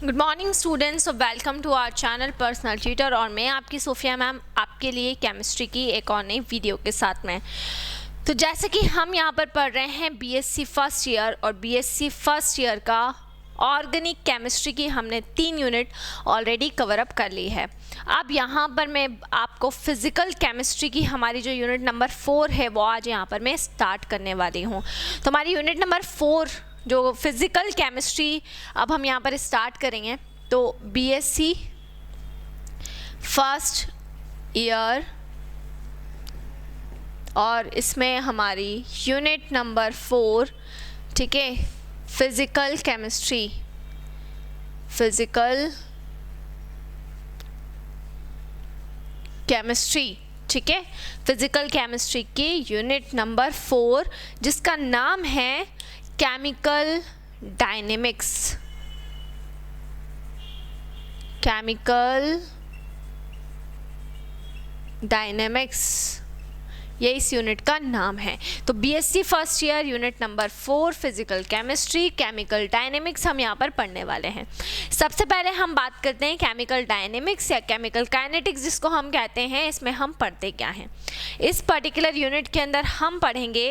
Good morning students, welcome to our channel personal tutor. और मैं आपकी सोफिया मैम आपके लिए केमिस्ट्री की एक और नई वीडियो के साथ में। तो जैसे कि हम यहाँ पर पढ़ रहे हैं बीएससी फर्स्ट ईयर, और बीएससी फर्स्ट ईयर का ऑर्गेनिक केमिस्ट्री की हमने 3 यूनिट ऑलरेडी कवर अप कर ली है। अब यहाँ पर मैं आपको फिज़िकल केमिस्ट्री की हमारी जो यूनिट नंबर 4 है वो आज यहाँ पर मैं स्टार्ट करने वाली हूँ। तो हमारी यूनिट नंबर 4 जो फिज़िकल केमिस्ट्री अब हम यहाँ पर स्टार्ट करेंगे। तो बीएससी फर्स्ट ईयर, और इसमें हमारी यूनिट नंबर 4, ठीक है, फिज़िकल केमिस्ट्री, फिज़िकल केमिस्ट्री, ठीक है, फिज़िकल केमिस्ट्री की यूनिट नंबर 4 जिसका नाम है केमिकल डायनेमिक्स। केमिकल डायनेमिक्स, ये इस यूनिट का नाम है। तो BSc first year unit number 4 physical chemistry chemical dynamics हम यहाँ पर पढ़ने वाले हैं। सबसे पहले हम बात करते हैं केमिकल डायनेमिक्स या केमिकल काइनेटिक्स जिसको हम कहते हैं। इसमें हम पढ़ते क्या हैं? इस पर्टिकुलर यूनिट के अंदर हम पढ़ेंगे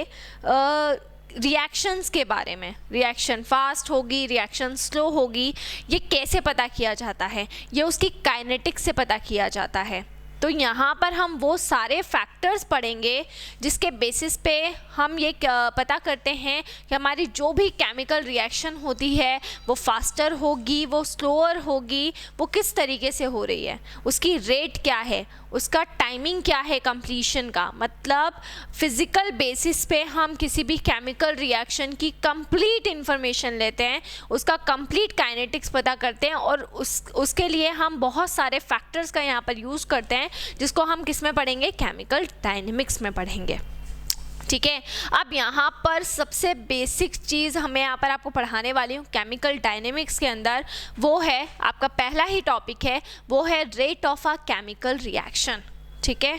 रिएक्शंस के बारे में। रिएक्शन फास्ट होगी, रिएक्शन स्लो होगी, ये कैसे पता किया जाता है, ये उसकी काइनेटिक्स से पता किया जाता है। तो यहाँ पर हम वो सारे फैक्टर्स पढ़ेंगे जिसके बेसिस पे हम ये पता करते हैं कि हमारी जो भी केमिकल रिएक्शन होती है वो फास्टर होगी, वो स्लोअर होगी, वो किस तरीके से हो रही है, उसकी रेट क्या है, उसका टाइमिंग क्या है कंप्लीशन का। मतलब फिज़िकल बेसिस पे हम किसी भी केमिकल रिएक्शन की कंप्लीट इन्फॉर्मेशन लेते हैं, उसका कंप्लीट काइनेटिक्स पता करते हैं, और उसके लिए हम बहुत सारे फैक्टर्स का यहाँ पर यूज़ करते हैं जिसको हम किस में पढ़ेंगे? केमिकल डायनेमिक्स में पढ़ेंगे, ठीक है। अब यहाँ पर सबसे बेसिक चीज़ हमें यहाँ पर आपको पढ़ाने वाली हूँ केमिकल डायनेमिक्स के अंदर, वो है आपका पहला ही टॉपिक है, वो है rate of a chemical reaction, ठीक है।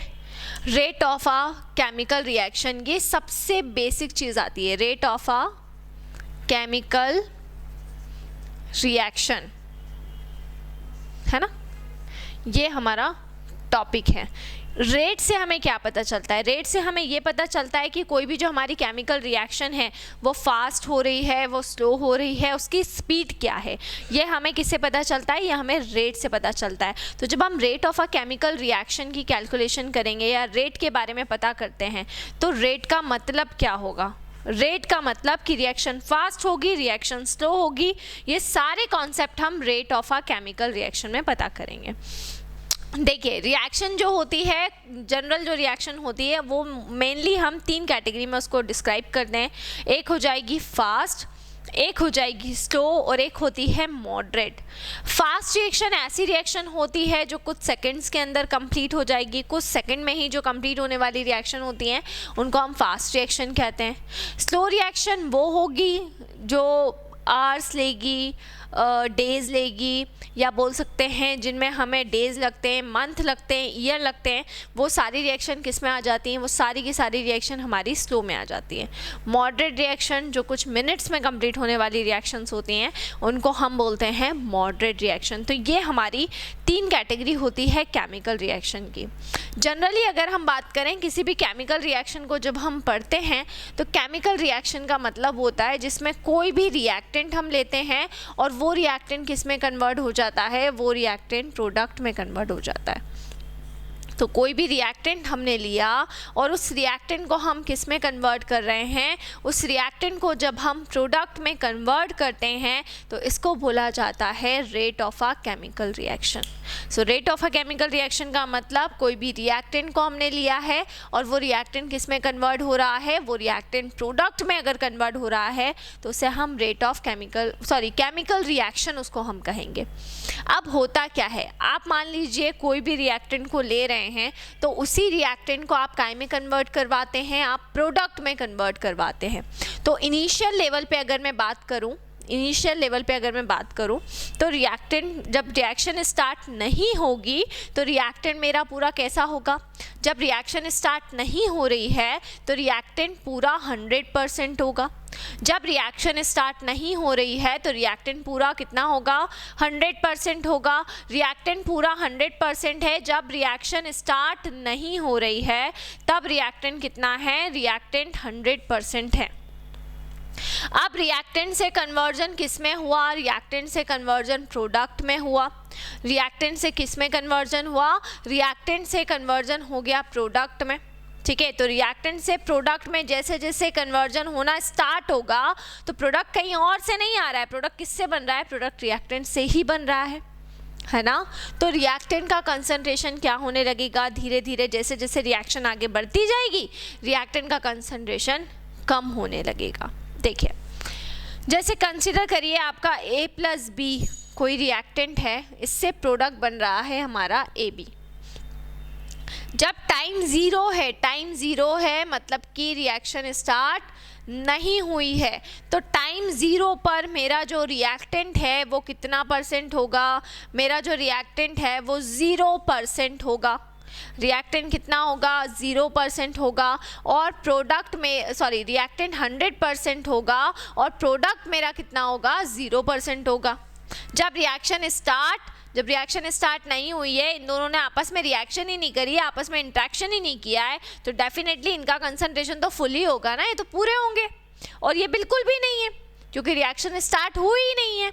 Rate of a chemical reaction, ये सबसे बेसिक चीज़ आती है, rate of a chemical reaction, है ना, ये हमारा टॉपिक है। रेट से हमें क्या पता चलता है? रेट से हमें ये पता चलता है कि कोई भी जो हमारी केमिकल रिएक्शन है वो फास्ट हो रही है, वो स्लो हो रही है, उसकी स्पीड क्या है, ये हमें किससे पता चलता है? ये हमें रेट से पता चलता है। तो जब हम rate of a chemical reaction की कैलकुलेशन करेंगे या रेट के बारे में पता करते हैं, तो रेट का मतलब क्या होगा? रेट का मतलब कि रिएक्शन फास्ट होगी, रिएक्शन स्लो होगी, ये सारे कॉन्सेप्ट हम rate of a chemical reaction में पता करेंगे। देखिए, रिएक्शन जो होती है, जनरल जो रिएक्शन होती है, वो मेनली हम 3 कैटेगरी में उसको डिस्क्राइब करते हैं। एक हो जाएगी फास्ट, एक हो जाएगी स्लो, और एक होती है मॉडरेट। फास्ट रिएक्शन ऐसी रिएक्शन होती है जो कुछ सेकंड्स के अंदर कंप्लीट हो जाएगी, कुछ सेकंड में ही जो कंप्लीट होने वाली रिएक्शन होती हैं उनको हम फास्ट रिएक्शन कहते हैं। स्लो रिएक्शन वो होगी जो आवर्स लेगी, डेज़ लेगी, या बोल सकते हैं जिनमें हमें डेज़ लगते हैं, मंथ लगते हैं, ईयर लगते हैं, वो सारी रिएक्शन किस में आ जाती हैं? वो सारी की सारी रिएक्शन हमारी स्लो में आ जाती है। मॉडरेट रिएक्शन जो कुछ मिनट्स में कंप्लीट होने वाली रिएक्शंस होती हैं उनको हम बोलते हैं मॉडरेट रिएक्शन। तो ये हमारी 3 कैटेगरी होती है केमिकल रिएक्शन की। जनरली अगर हम बात करें किसी भी केमिकल रिएक्शन को जब हम पढ़ते हैं, तो केमिकल रिएक्शन का मतलब होता है जिसमें कोई भी रिएक्टेंट हम लेते हैं और वो रिएक्टेंट किस में कन्वर्ट हो जाता है? वो रिएक्टेंट प्रोडक्ट में कन्वर्ट हो जाता है। तो कोई भी रिएक्टेंट हमने लिया और उस रिएक्टेंट को हम किस में कन्वर्ट कर रहे हैं? उस रिएक्टेंट को जब हम प्रोडक्ट में कन्वर्ट करते हैं तो इसको बोला जाता है rate of a chemical reaction. So rate of a chemical reaction का मतलब कोई भी रिएक्टेंट को हमने लिया है और वो रिएक्टेंट किस में कन्वर्ट हो रहा है? वो रिएक्टेंट प्रोडक्ट में अगर कन्वर्ट हो रहा है तो उसे हम रेट ऑफ केमिकल रिएक्शन उसको हम कहेंगे। अब होता क्या है, आप मान लीजिए कोई भी रिएक्टेंट को ले रहे हैं तो उसी रिएक्टेंट को आप काय में कन्वर्ट करवाते हैं? आप प्रोडक्ट में कन्वर्ट करवाते हैं। तो इनिशियल लेवल पे अगर मैं बात करूं, इनिशियल लेवल पे अगर मैं बात करूं तो रिएक्टेंट, जब रिएक्शन स्टार्ट नहीं होगी तो रिएक्टेंट मेरा पूरा कैसा होगा? जब रिएक्शन स्टार्ट नहीं हो रही है तो रिएक्टेंट पूरा 100% होगा। जब रिएक्शन स्टार्ट नहीं हो रही है तो रिएक्टेंट पूरा कितना होगा? 100% होगा। रिएक्टेंट पूरा 100% है। जब रिएक्शन स्टार्ट नहीं हो रही है तब रिएक्टेंट कितना है? रिएक्टेंट 100% है। अब रिएक्टेंट से कन्वर्जन किस में हुआ? रिएक्टेंट से कन्वर्जन प्रोडक्ट में हुआ। रिएक्टेंट से किस में कन्वर्जन हुआ? रिएक्टेंट से कन्वर्जन हो गया प्रोडक्ट में। ठीक है, तो रिएक्टेंट से प्रोडक्ट में जैसे जैसे कन्वर्जन होना स्टार्ट होगा तो प्रोडक्ट कहीं और से नहीं आ रहा है। प्रोडक्ट किससे बन रहा है? प्रोडक्ट रिएक्टेंट से ही बन रहा है ना। तो रिएक्टेंट का कंसंट्रेशन क्या होने लगेगा? धीरे धीरे जैसे जैसे रिएक्शन आगे बढ़ती जाएगी रिएक्टेंट का कंसंट्रेशन कम होने लगेगा। देखिए, जैसे कंसिडर करिए आपका A+B कोई रिएक्टेंट है, इससे प्रोडक्ट बन रहा है हमारा AB। जब टाइम ज़ीरो है मतलब कि रिएक्शन स्टार्ट नहीं हुई है, तो टाइम ज़ीरो पर मेरा जो रिएक्टेंट है वो कितना परसेंट होगा? मेरा जो रिएक्टेंट है वो 0% होगा। रिएक्टेंट कितना होगा? 0% होगा। और प्रोडक्ट में रिएक्टेंट 100% होगा और प्रोडक्ट मेरा कितना होगा? 0% होगा। जब रिएक्शन स्टार्ट नहीं हुई है, इन दोनों ने आपस में रिएक्शन ही नहीं करी है, आपस में इंटरेक्शन ही नहीं किया है, तो डेफिनेटली इनका कंसंट्रेशन तो फुल ही होगा ना, ये तो पूरे होंगे। और ये बिल्कुल भी नहीं है क्योंकि रिएक्शन स्टार्ट हुई ही नहीं है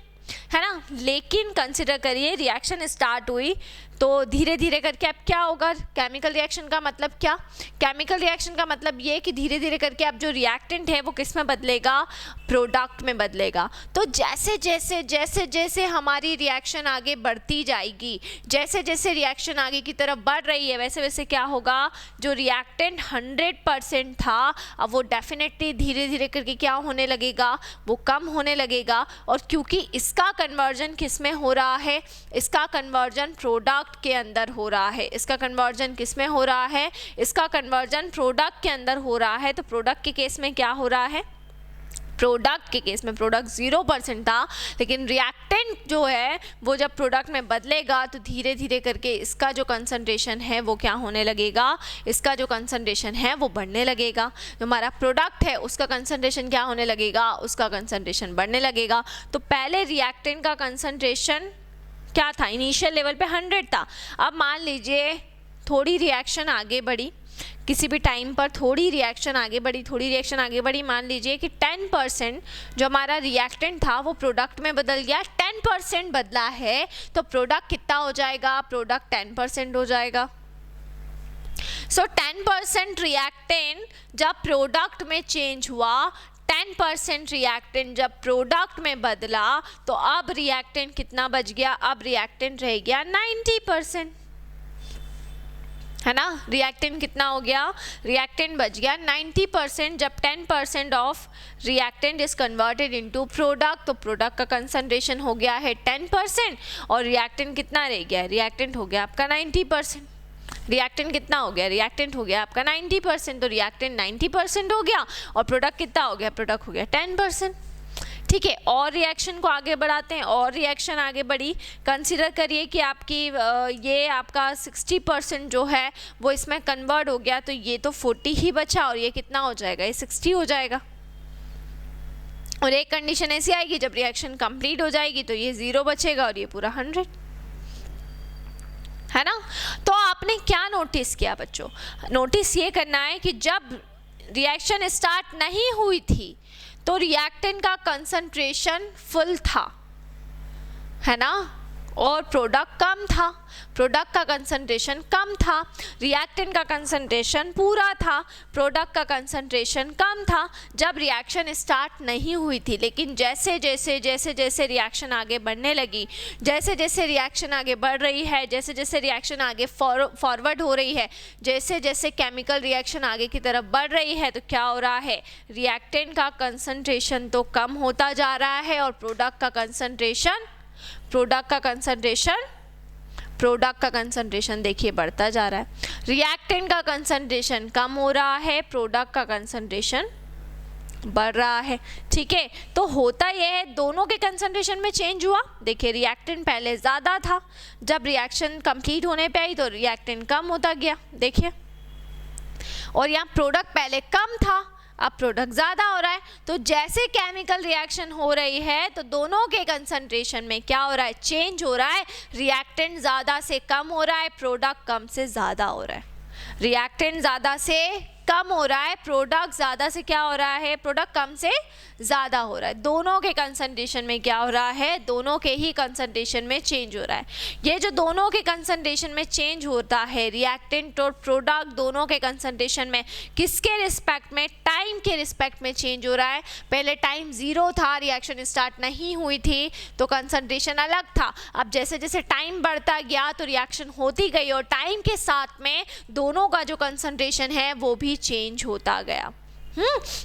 ना। लेकिन कंसिडर करिए रिएक्शन स्टार्ट हुई तो धीरे धीरे करके अब क्या होगा? केमिकल रिएक्शन का मतलब क्या? केमिकल रिएक्शन का मतलब ये कि धीरे धीरे करके अब जो रिएक्टेंट है वो किस में बदलेगा? प्रोडक्ट में बदलेगा। तो जैसे जैसे हमारी रिएक्शन आगे बढ़ती जाएगी, जैसे जैसे रिएक्शन आगे की तरफ बढ़ रही है वैसे वैसे क्या होगा? जो रिएक्टेंट 100% था अब वो डेफिनेटली धीरे धीरे करके क्या होने लगेगा? वो कम होने लगेगा। और क्योंकि इसका कन्वर्जन किस में हो रहा है? इसका कन्वर्जन प्रोडक्ट के अंदर हो रहा है। इसका कन्वर्जन किस में हो रहा है? इसका कन्वर्जन प्रोडक्ट के अंदर हो रहा है। तो प्रोडक्ट के केस में क्या हो रहा है? प्रोडक्ट के केस में प्रोडक्ट 0% था, लेकिन रिएक्टेंट जो है वो जब प्रोडक्ट में बदलेगा तो धीरे धीरे करके इसका जो कंसंट्रेशन है वो क्या होने लगेगा? इसका जो कंसंट्रेशन है वो बढ़ने लगेगा। जो हमारा प्रोडक्ट है उसका कंसंट्रेशन क्या होने लगेगा? उसका कंसंट्रेशन बढ़ने लगेगा। तो पहले रिएक्टेंट का कंसंट्रेशन क्या था? इनिशियल लेवल पे 100 था। अब मान लीजिए थोड़ी रिएक्शन आगे बढ़ी, किसी भी टाइम पर थोड़ी रिएक्शन आगे बढ़ी, मान लीजिए कि 10% जो हमारा रिएक्टेंट था वो प्रोडक्ट में बदल गया। 10% बदला है तो प्रोडक्ट कितना हो जाएगा? प्रोडक्ट 10% हो जाएगा। सो 10% रिएक्टेंट जब प्रोडक्ट में चेंज हुआ, 10% रिएक्टेंट जब प्रोडक्ट में बदला तो अब रिएक्टेंट कितना बच गया? अब रिएक्टेंट रह गया 90%, है ना। रिएक्टेंट कितना हो गया? रिएक्टेंट बच गया 90%। जब 10% of reactant is converted into product तो प्रोडक्ट का कंसंट्रेशन हो गया है 10% और रिएक्टेंट कितना रह गया? रिएक्टेंट हो गया आपका 90%। रिएक्टेंट कितना हो गया? रिएक्टेंट हो गया आपका 90%। तो रिएक्टेंट 90% हो गया और प्रोडक्ट कितना हो गया? प्रोडक्ट हो गया 10%। ठीक है, और रिएक्शन को आगे बढ़ाते हैं। और रिएक्शन आगे बढ़ी, कंसीडर करिए कि आपकी ये आपका 60% जो है वो इसमें कन्वर्ट हो गया, तो ये तो 40 ही बचा और ये कितना हो जाएगा? ये 60 हो जाएगा। और एक कंडीशन ऐसी आएगी जब रिएक्शन कंप्लीट हो जाएगी तो ये 0 बचेगा और ये पूरा 100, है ना। तो आपने क्या नोटिस किया बच्चों? नोटिस ये करना है कि जब रिएक्शन स्टार्ट नहीं हुई थी तो रिएक्टेंट का कंसंट्रेशन फुल था, है ना, और प्रोडक्ट कम था। प्रोडक्ट का कंसंट्रेशन कम था, रिएक्टेंट का कंसंट्रेशन पूरा था, प्रोडक्ट का कंसंट्रेशन कम था जब रिएक्शन स्टार्ट नहीं हुई थी। लेकिन जैसे जैसे रिएक्शन आगे बढ़ने लगी, जैसे जैसे रिएक्शन आगे बढ़ रही है, जैसे जैसे रिएक्शन आगे फॉरवर्ड हो रही है, जैसे जैसे केमिकल रिएक्शन आगे की तरफ बढ़ रही है, तो क्या हो रहा है? रिएक्टेंट का कंसंट्रेशन तो कम होता जा रहा है और प्रोडक्ट का कंसंट्रेशन देखिए बढ़ता जा रहा है। रिएक्टेंट का कंसंट्रेशन कम हो रहा है, प्रोडक्ट का कंसंट्रेशन बढ़ रहा है। ठीक है, तो होता यह है दोनों के कंसंट्रेशन में चेंज हुआ। देखिए रिएक्टेंट पहले ज़्यादा था, जब रिएक्शन कंप्लीट होने पे आई तो रिएक्टेंट कम होता गया। देखिए, और यहाँ प्रोडक्ट पहले कम था, अब प्रोडक्ट ज़्यादा हो रहा है। तो जैसे केमिकल रिएक्शन हो रही है तो दोनों के कंसंट्रेशन में क्या हो रहा है, चेंज हो रहा है। रिएक्टेंट ज़्यादा से कम हो रहा है, प्रोडक्ट कम से ज़्यादा हो रहा है। रिएक्टेंट ज़्यादा से कम हो रहा है, प्रोडक्ट ज़्यादा से क्या हो रहा है, प्रोडक्ट कम से ज़्यादा हो रहा है। दोनों के कंसंट्रेशन में क्या हो रहा है, दोनों के ही कंसंट्रेशन में चेंज हो रहा है। ये जो दोनों के कंसंट्रेशन में चेंज होता है, रिएक्टेंट और प्रोडक्ट दोनों के कंसंट्रेशन में किसके रिस्पेक्ट में, टाइम के रिस्पेक्ट में चेंज हो रहा है। पहले टाइम 0 था, रिएक्शन स्टार्ट नहीं हुई थी तो कंसंट्रेशन अलग था। अब जैसे जैसे टाइम बढ़ता गया तो रिएक्शन होती गई और टाइम के साथ में दोनों का जो कंसंट्रेशन है वो भी चेंज होता गया।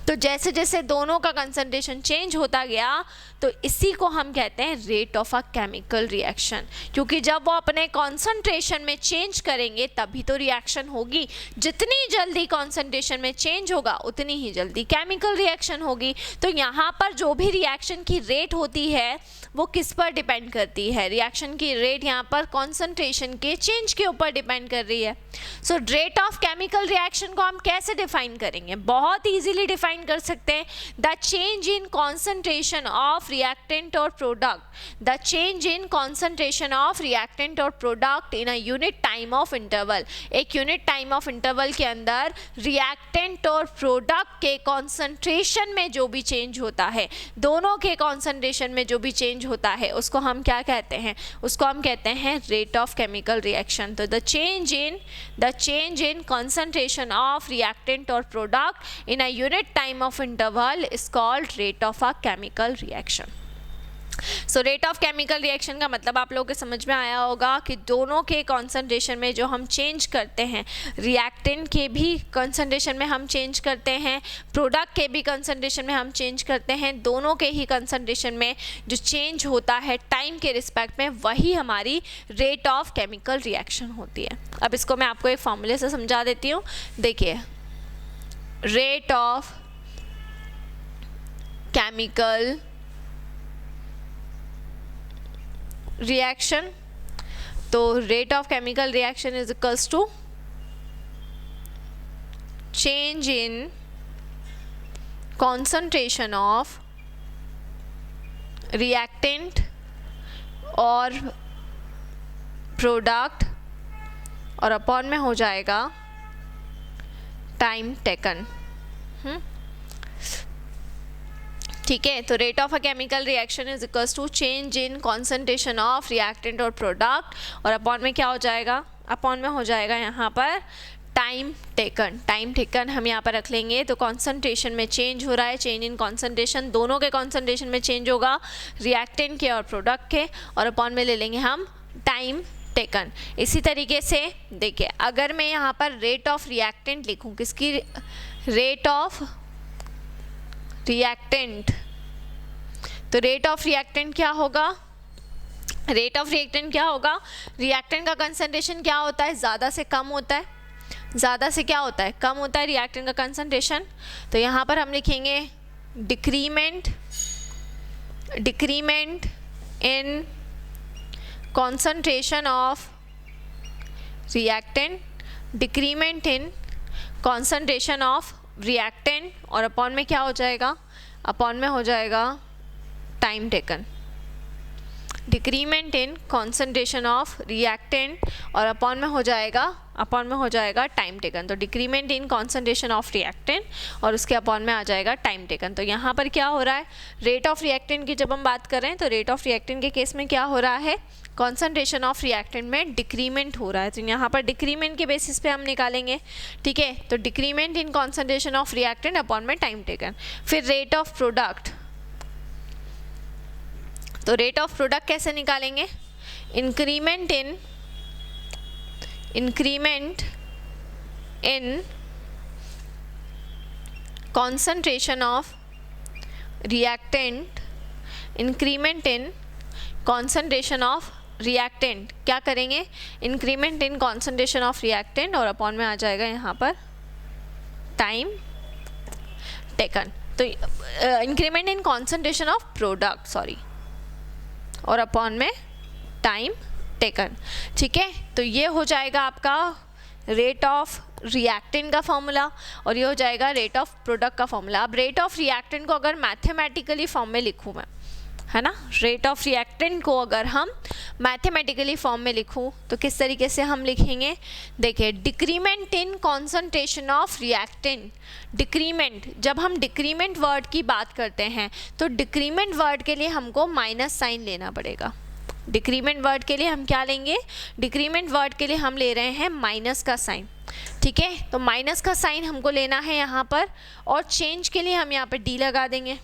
तो जैसे जैसे दोनों का कंसंट्रेशन चेंज होता गया तो इसी को हम कहते हैं rate of a chemical reaction, क्योंकि जब वो अपने कंसंट्रेशन में चेंज करेंगे तभी तो रिएक्शन होगी। जितनी जल्दी कंसंट्रेशन में चेंज होगा उतनी ही जल्दी केमिकल रिएक्शन होगी। तो यहाँ पर जो भी रिएक्शन की रेट होती है वो किस पर डिपेंड करती है, रिएक्शन की रेट यहाँ पर कंसंट्रेशन के चेंज के ऊपर डिपेंड कर रही है। So rate of chemical reaction को हम कैसे डिफाइन करेंगे, बहुत इजीली डिफाइन कर सकते हैं। The change in concentration of reactant और product, the change in concentration of reactant और product in a unit time of interval. एक यूनिट टाइम ऑफ इंटरवल के अंदर रिएक्टेंट और प्रोडक्ट के कॉन्सेंट्रेशन में जो भी चेंज होता है, दोनों के कॉन्सेंट्रेशन में जो भी चेंज होता है उसको हम क्या कहते हैं, उसको हम कहते हैं रेट ऑफ केमिकल रिएक्शन। तो the change in concentration of reactant or product in a unit time of interval is called rate of a chemical reaction. So rate of chemical reaction का मतलब आप लोगों को समझ में आया होगा कि दोनों के कॉन्सेंट्रेशन में जो हम चेंज करते हैं, रिएक्टेंट के भी कॉन्सेंट्रेशन में हम चेंज करते हैं, प्रोडक्ट के भी कॉन्सेंट्रेशन में हम चेंज करते हैं, दोनों के ही कॉन्सेंट्रेशन में जो चेंज होता है टाइम के रिस्पेक्ट में, वही हमारी रेट ऑफ केमिकल रिएक्शन होती है। अब इसको मैं आपको एक फॉर्मूले से समझा देती हूँ। देखिए, रेट ऑफ केमिकल रिएक्शन, तो rate of chemical reaction is equals to change in concentration of reactant और प्रोडक्ट और अपॉन में हो जाएगा टाइम टेकन। ठीक है, तो rate of a chemical reaction is equals to change in concentration of reactant और प्रोडक्ट और अपॉन में क्या हो जाएगा, अपॉन में हो जाएगा यहाँ पर टाइम टेकन। टाइम टेकन हम यहाँ पर रख लेंगे। तो कॉन्सेंट्रेशन में चेंज हो रहा है, चेंज इन कॉन्सेंट्रेशन, दोनों के कॉन्सेंट्रेशन में चेंज होगा, रिएक्टेंट के और प्रोडक्ट के, और अपॉन में ले लेंगे हम टाइम टेकन। इसी तरीके से देखिए, अगर मैं यहाँ पर रेट ऑफ रिएक्टेंट लिखूँ, किसकी, रेट ऑफ रिएक्टेंट, तो रेट ऑफ रिएक्टेंट क्या होगा, रेट ऑफ रिएक्टेंट क्या होगा, रिएक्टेंट का कंसंट्रेशन क्या होता है, ज़्यादा से कम होता है, ज़्यादा से क्या होता है, कम होता है रिएक्टेंट का कंसंट्रेशन। तो यहाँ पर हम लिखेंगे decrement in concentration of reactant, decrement in concentration of reactant, और अपॉन में क्या हो जाएगा, अपॉन में हो जाएगा time taken. Decrement in concentration of reactant और अपॉन में हो जाएगा टाइम टेकन। तो decrement in concentration of reactant और उसके अपॉन में आ जाएगा टाइम टेकन। तो यहाँ पर क्या हो रहा है, रेट ऑफ रिएक्टेंट की जब हम बात कर रहे हैं तो रेट ऑफ रिएक्टेंट के केस में क्या हो रहा है, कॉन्सेंट्रेशन ऑफ रिएक्टेंट में डिक्रीमेंट हो रहा है। तो यहाँ पर डिक्रीमेंट के बेसिस पे हम निकालेंगे। ठीक है, तो decrement in concentration of reactant upon में टाइम टेकन। फिर रेट ऑफ प्रोडक्ट, तो रेट ऑफ प्रोडक्ट कैसे निकालेंगे, increment in concentration of reactant, increment in concentration of reactant, क्या करेंगे, increment in concentration of reactant और अपॉन में आ जाएगा यहाँ पर टाइम टेकन। तो increment in concentration of product, sorry, और अपॉन में टाइम टेकन। ठीक है, तो ये हो जाएगा आपका रेट ऑफ रिएक्टेंट का फॉर्मूला और ये हो जाएगा रेट ऑफ प्रोडक्ट का फॉर्मूला। अब रेट ऑफ रिएक्टेंट को अगर मैथमेटिकली फॉर्म में लिखूँ मैं, है ना, रेट ऑफ रिएक्टेंट को अगर हम मैथमेटिकली फॉर्म में लिखूँ तो किस तरीके से हम लिखेंगे, देखिए, decrement in concentration of reactant. Decrement, जब हम डिक्रीमेंट वर्ड की बात करते हैं तो डिक्रीमेंट वर्ड के लिए हमको माइनस साइन लेना पड़ेगा। डिक्रीमेंट वर्ड के लिए हम क्या लेंगे, डिक्रीमेंट वर्ड के लिए हम ले रहे हैं माइनस का साइन। ठीक है, तो माइनस का साइन हमको लेना है यहाँ पर, और चेंज के लिए हम यहाँ पे डी लगा देंगे।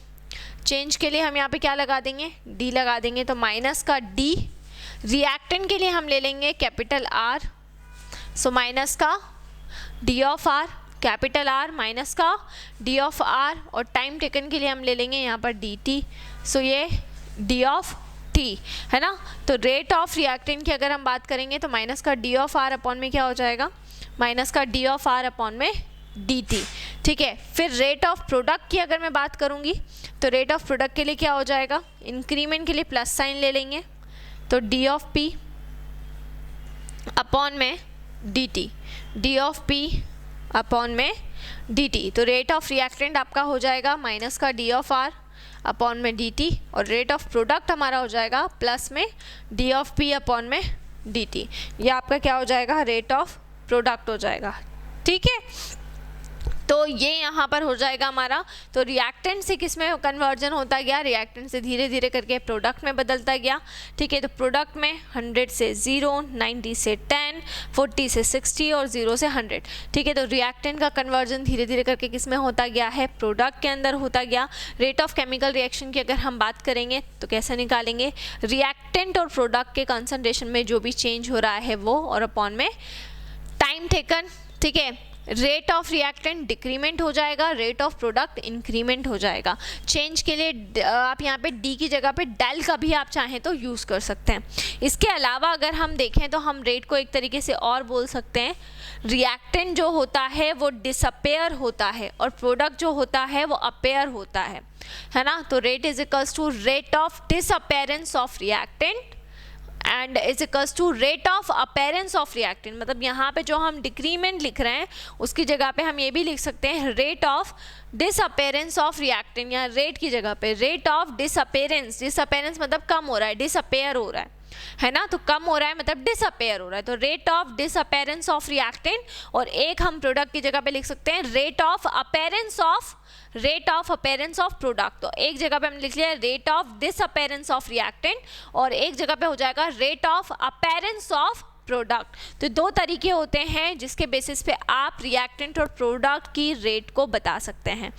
चेंज के लिए हम यहाँ पे क्या लगा देंगे, डी लगा देंगे। तो माइनस का डी, रिएक्टेंट के लिए हम ले लेंगे कैपिटल आर, सो माइनस का D of R, capital R minus का डी ऑफ आर, और टाइम टेकन के लिए हम ले लेंगे यहाँ पर डी टी, सो ये डी ऑफ टी, है ना। तो रेट ऑफ रिएक्टेंट की अगर हम बात करेंगे तो माइनस का डी ऑफ आर अपॉन में क्या हो जाएगा, माइनस का डी ऑफ आर अपॉन में डी टी। ठीक है, फिर रेट ऑफ प्रोडक्ट की अगर मैं बात करूँगी तो रेट ऑफ प्रोडक्ट के लिए क्या हो जाएगा, इंक्रीमेंट के लिए प्लस साइन ले लेंगे, तो डी ऑफ पी अपॉन में D T, D of P upon में डी टी। तो रेट ऑफ रिएक्टेंट आपका हो जाएगा माइनस का डी ऑफ आर अपॉन में डी टी, और रेट ऑफ प्रोडक्ट हमारा हो जाएगा प्लस में डी ऑफ पी अपॉन में डी टी। ये आपका क्या हो जाएगा, रेट ऑफ प्रोडक्ट हो जाएगा। ठीक है, तो ये यहाँ पर हो जाएगा हमारा। तो रिएक्टेंट से किस में कन्वर्जन होता गया, रिएक्टेंट से धीरे धीरे करके प्रोडक्ट में बदलता गया। ठीक है, तो प्रोडक्ट में 100 से 0, 90 से 10, 40 से 60 और 0 से 100। ठीक है, तो रिएक्टेंट का कन्वर्जन धीरे धीरे करके किस में होता गया है, प्रोडक्ट के अंदर होता गया। रेट ऑफ केमिकल रिएक्शन की अगर हम बात करेंगे तो कैसे निकालेंगे, रिएक्टेंट और प्रोडक्ट के कंसंट्रेशन में जो भी चेंज हो रहा है वो, और अपॉन में टाइम टेकन। ठीक है, रेट ऑफ रिएक्टेंट डिक्रीमेंट हो जाएगा, रेट ऑफ प्रोडक्ट इंक्रीमेंट हो जाएगा। चेंज के लिए आप यहाँ पे डी की जगह पे डेल का भी आप चाहें तो यूज़ कर सकते हैं। इसके अलावा अगर हम देखें तो हम रेट को एक तरीके से और बोल सकते हैं, रिएक्टेंट जो होता है वो डिसअपेयर होता है और प्रोडक्ट जो होता है वो अपेयर होता है ना। तो rate is equals to rate of disappearance of reactant and is equals to rate of appearance of reactant. मतलब यहाँ पे जो हम डिक्रीमेंट लिख रहे हैं उसकी जगह पे हम ये भी लिख सकते हैं rate of disappearance of reactant, या रेट की जगह पे रेट ऑफ डिसअपेरेंस। डिसअपेरेंस मतलब कम हो रहा है, डिसअपेयर हो रहा है ना, तो कम हो रहा है मतलब डिसअपेयर हो रहा है। तो rate of disappearance of reactant, और एक हम प्रोडक्ट की जगह पे लिख सकते हैं rate of appearance of product. तो एक जगह पे हम लिख लिया rate of disappearance of reactant, और एक जगह पे हो जाएगा rate of appearance of product. तो दो तरीके होते हैं जिसके बेसिस पे आप रिएक्टेंट और प्रोडक्ट की रेट को बता सकते हैं।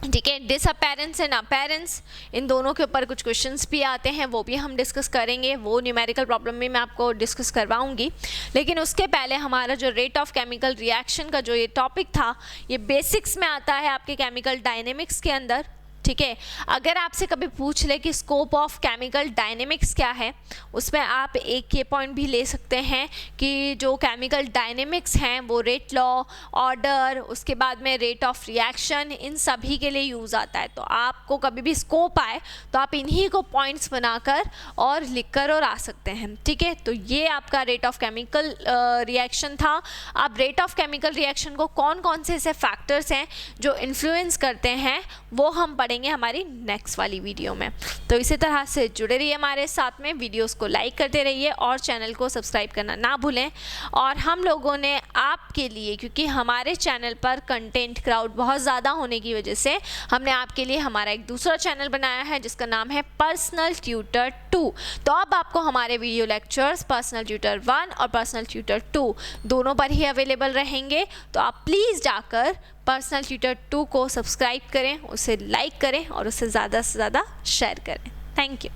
ठीक है, डिसअपेरेंस एंड अपेरेंस, इन दोनों के ऊपर कुछ क्वेश्चंस भी आते हैं, वो भी हम डिस्कस करेंगे, वो न्यूमेरिकल प्रॉब्लम में मैं आपको डिस्कस करवाऊंगी। लेकिन उसके पहले हमारा जो रेट ऑफ केमिकल रिएक्शन का जो ये टॉपिक था, ये बेसिक्स में आता है आपके केमिकल डायनेमिक्स के अंदर। ठीक है, अगर आपसे कभी पूछ ले कि स्कोप ऑफ केमिकल डायनेमिक्स क्या है, उसमें आप एक ये पॉइंट भी ले सकते हैं कि जो केमिकल डायनेमिक्स हैं वो रेट लॉ, ऑर्डर, उसके बाद में रेट ऑफ रिएक्शन, इन सभी के लिए यूज़ आता है। तो आपको कभी भी स्कोप आए तो आप इन्हीं को पॉइंट्स बनाकर और लिखकर और आ सकते हैं। ठीक है, तो ये आपका रेट ऑफ केमिकल रिएक्शन था। अब रेट ऑफ केमिकल रिएक्शन को कौन कौन से ऐसे फैक्टर्स हैं जो इन्फ्लुएंस करते हैं वो हम पढ़ेंगे हमारी नेक्स्ट वाली वीडियो में। तो इसी तरह से जुड़े रहिए हमारे साथ में, वीडियोस को लाइक करते रहिए और चैनल को सब्सक्राइब करना ना भूलें। और हम लोगों ने आपके लिए, क्योंकि हमारे चैनल पर कंटेंट क्राउड बहुत ज़्यादा होने की वजह से हमने आपके लिए हमारा एक दूसरा चैनल बनाया है जिसका नाम है पर्सनल ट्यूटर 2। तो अब आपको हमारे वीडियो लेक्चर्स पर्सनल ट्यूटर 1 और पर्सनल ट्यूटर 2 दोनों पर ही अवेलेबल रहेंगे। तो आप प्लीज़ जाकर पर्सनल ट्यूटर 2 को सब्सक्राइब करें, उसे लाइक करें और उसे ज़्यादा से ज़्यादा शेयर करें। Thank you.